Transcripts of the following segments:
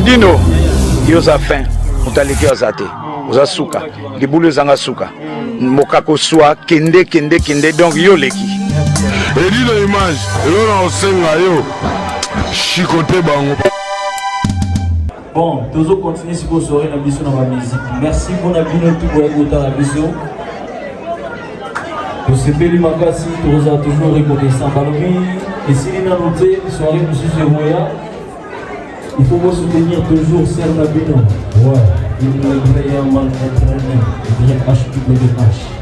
Dino, yoza fin, mutaliki azate, oza suka, libulu zanga suka, mokako soa, kende, donc yo leki. Et dit l'image, et là on senga yo, chicoté bango. Bon, toujours continuer si vous saurez la mission dans la musique. Merci pour la vie tout pour écouter la mission. Pour ce bel magazine, nous avons toujours reconnaissant. Et si nous avons noté, soirée monsieur Zerouya, il faut vous soutenir toujours Serre Nabino. Ouais, il nous a créé un mal entraîné. Il vient HWH.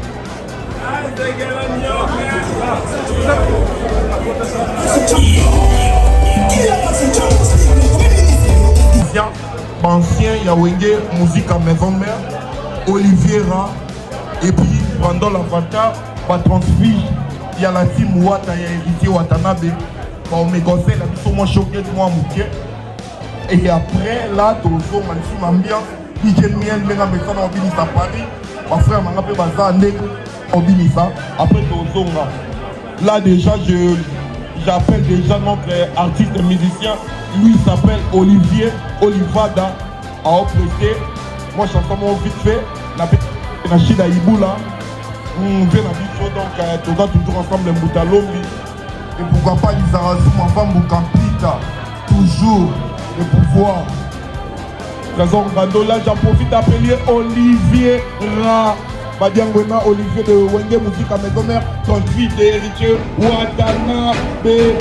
Ancien Yawenge, musique à maison mère, Oliviera, et puis pendant l'avatar, va transfige, il y a la team Wata, il y a héritier Watanabe, on me conseille la mission, moi choqué de moi mouké. Et après, là, toujours, ma ambiance, DJ Miel, Mena Messan, on finit à Paris, ma frère m'a rappelé Baza, on finit ça, après toujours, là déjà, j'appelle déjà notre artiste et musicien. Lui il s'appelle Olivier Olivada à Opressé. Moi chanson mon vite fait. La Chida Iboula. On vient à Bicho donc on va toujours ensemble les Moutalombi. Et pourquoi pas les Arazou, ma femme Boukampita. Toujours le pouvoir. Trésor Gando là j'en profite d'appeler Olivier Ra. Badiangwena Olivier de Wenge Musique à Maison Mère. 38 d'héritier Watanabe.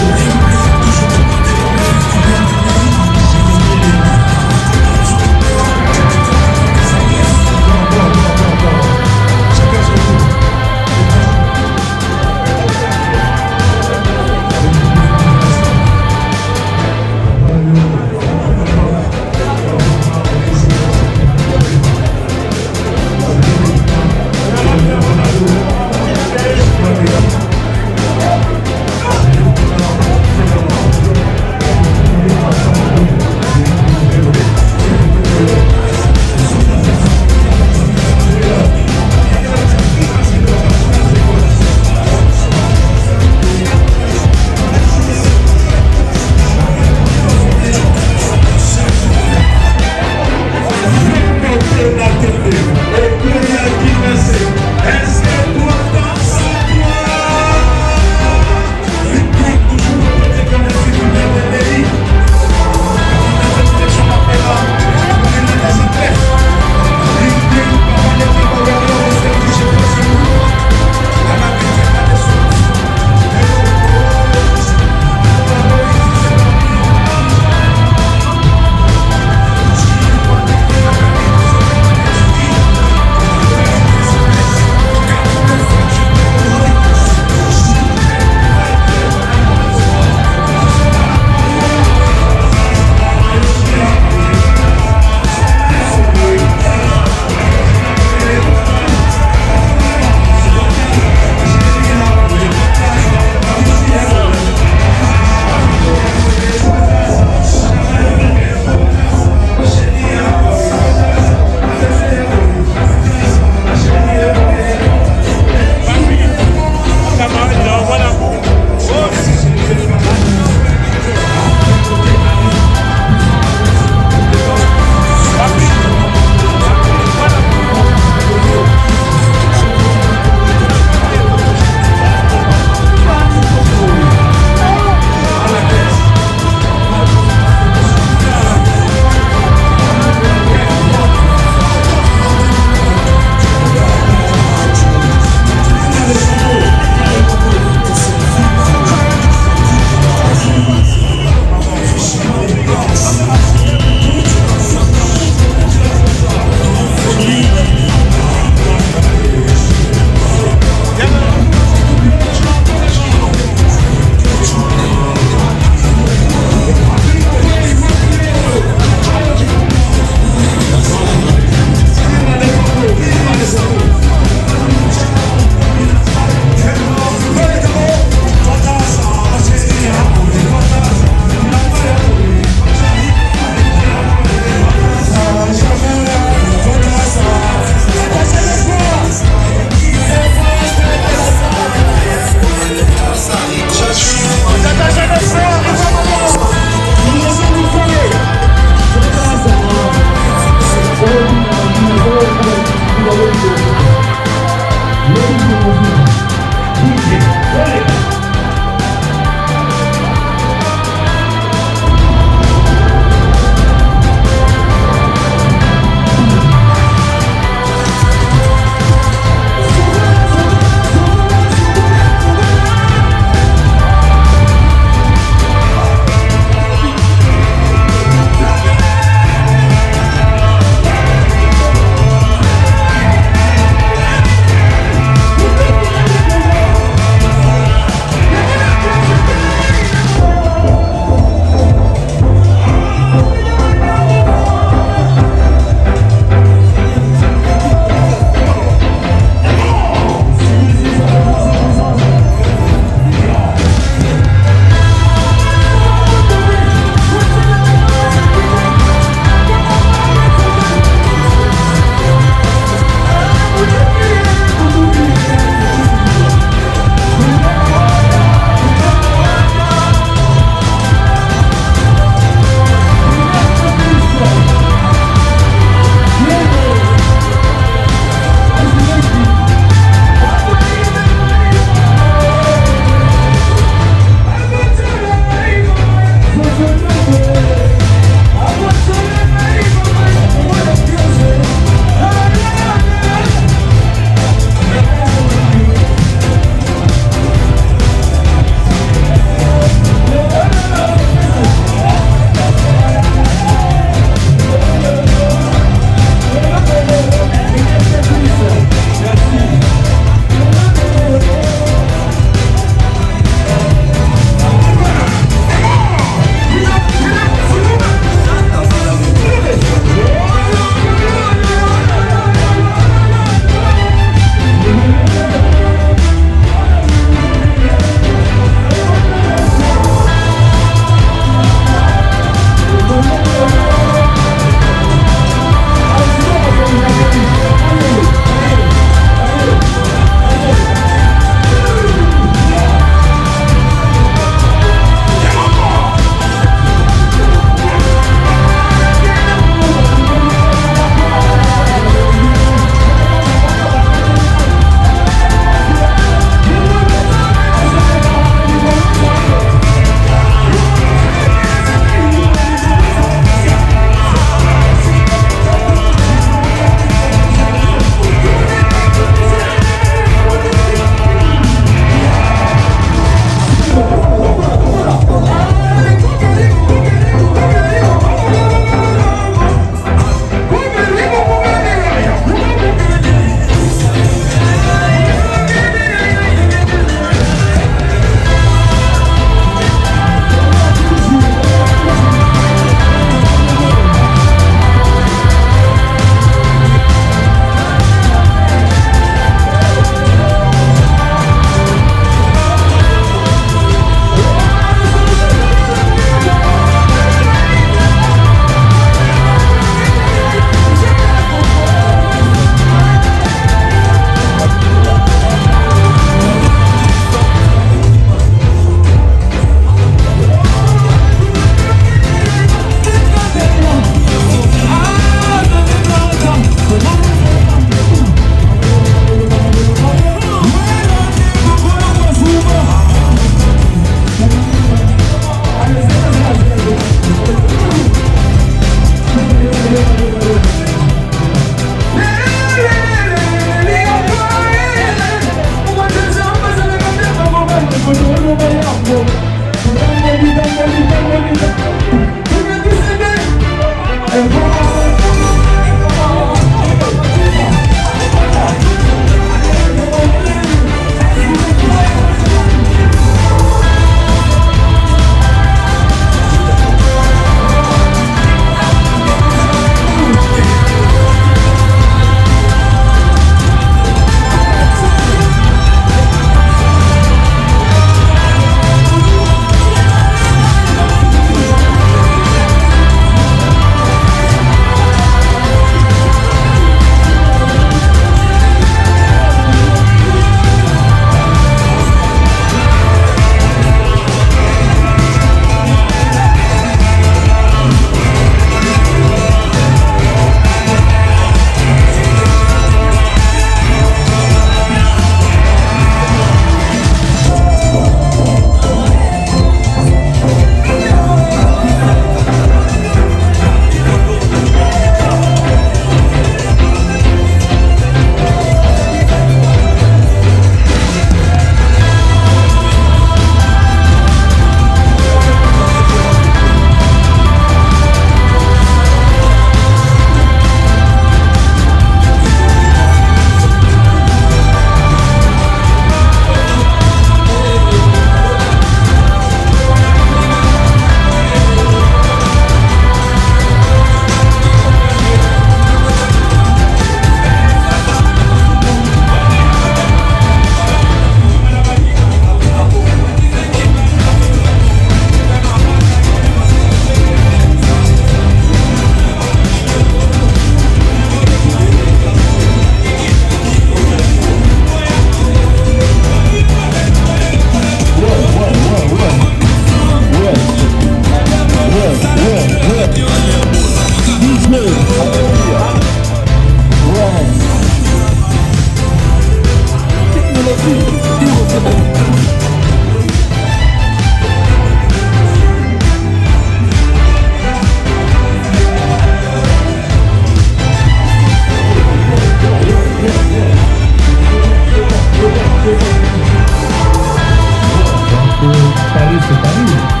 Bye.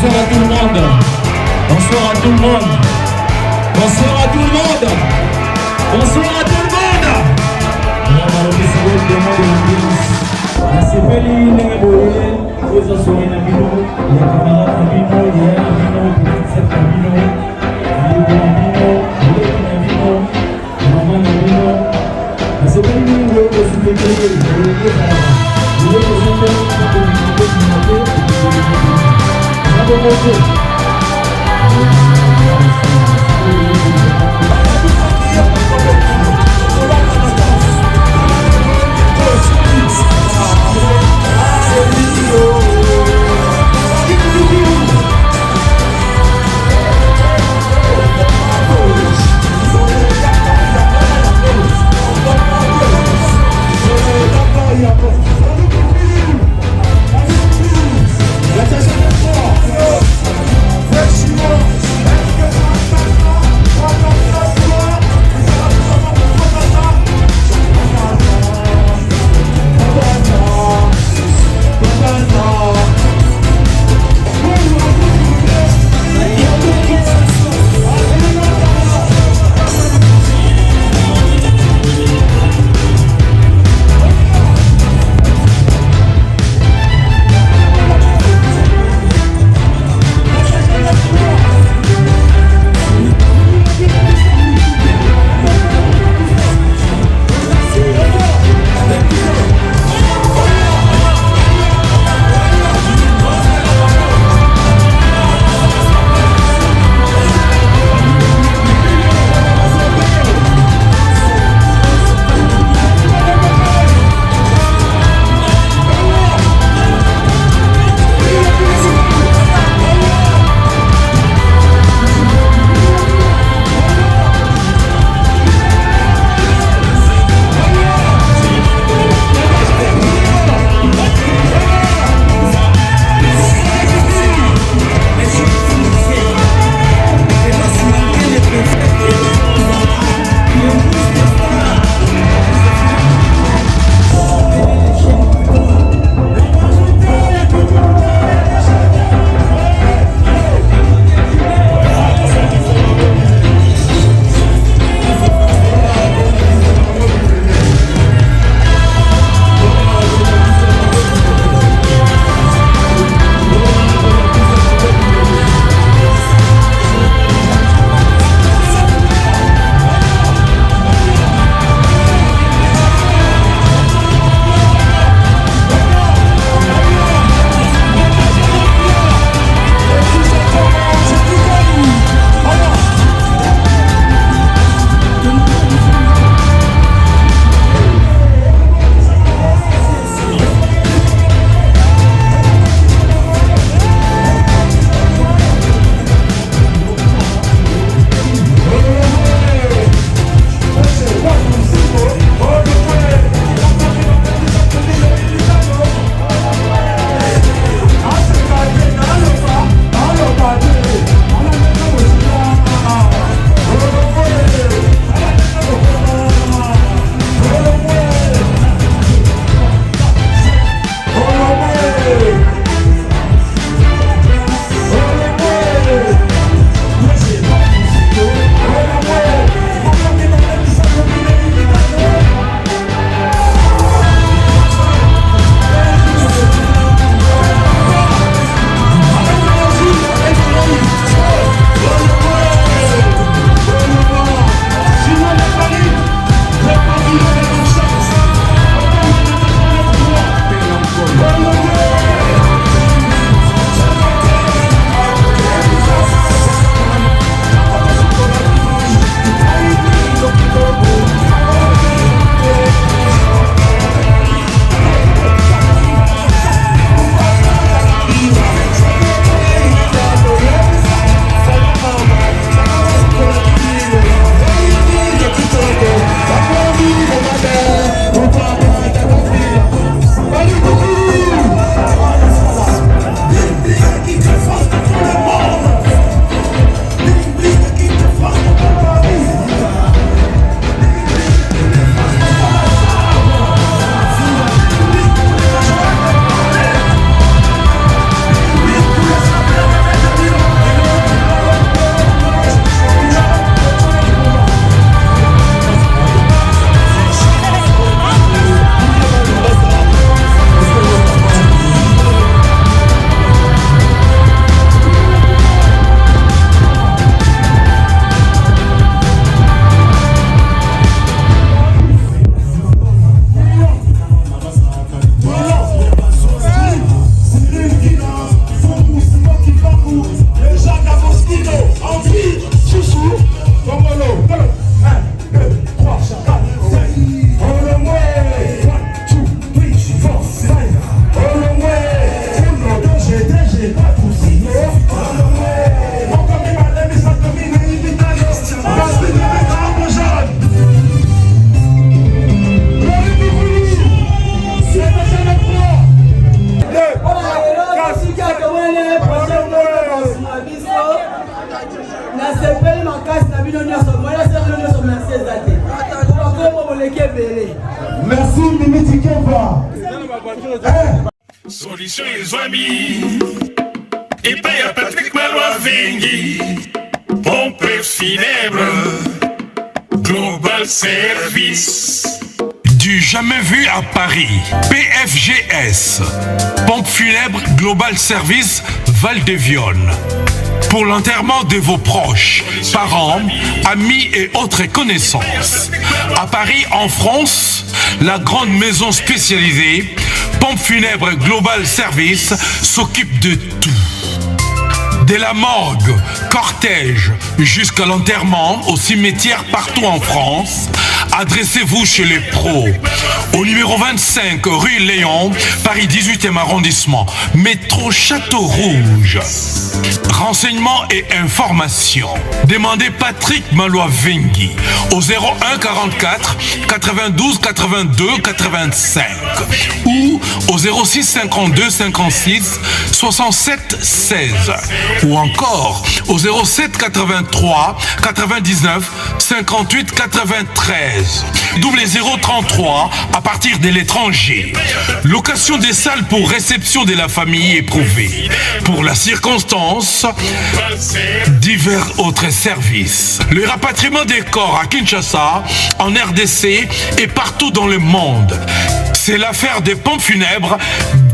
Bonsoir à tout le monde. Bonsoir à tout le monde. Bonsoir à tout le monde. Bonsoir à tout le monde. On va le décider de demander l'ambiance. La CPLI, les boyers, les assurés Nabino, les camarades Nabino, les Nabino, les 7 Nabino, les Nabino, les Nabino, Maman Nabino. La CPLI, les boyers, les sous-pétés, les boyers, les Merci Mimiti Keva. Solution les amis. Et paye à Patrick Malois Vengi. Pompe funèbre. Global Service. Du jamais vu à Paris. PFGS. Pompe funèbre Global Service Val-de-Vione. Pour l'enterrement de vos proches, parents, amis et autres connaissances. À Paris, en France, la grande maison spécialisée Pompe funèbre Global Service s'occupe de tout. De la morgue, cortège, jusqu'à l'enterrement au cimetière partout en France, adressez-vous chez les pros. Au numéro 25 rue Léon, Paris 18e arrondissement, métro Château Rouge. Renseignements et informations. Demandez Patrick Malois Vengi au 01 44 92 82 85 ou au 06 52 56 67 16 ou encore au 07 83 99 58 93 double 033 à partir de l'étranger. Location des salles pour réception de la famille éprouvée. Pour la circonstance, divers autres services. Le rapatriement des corps à Kinshasa, en RDC et partout dans le monde. C'est l'affaire des pompes funèbres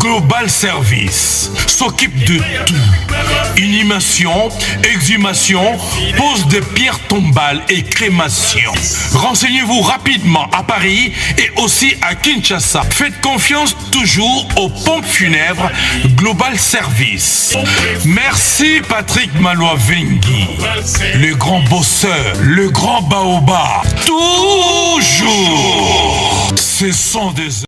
Global Service. S'occupe de tout. Inhumation, exhumation, pose de pierres tombales et crémation. Renseignez-vous rapidement à Paris et aussi à Kinshasa. Faites confiance toujours aux pompes funèbres Global Service. Merci Patrick Malois Vengi, le grand bosseur, le grand baobab. Toujours. Ce sont des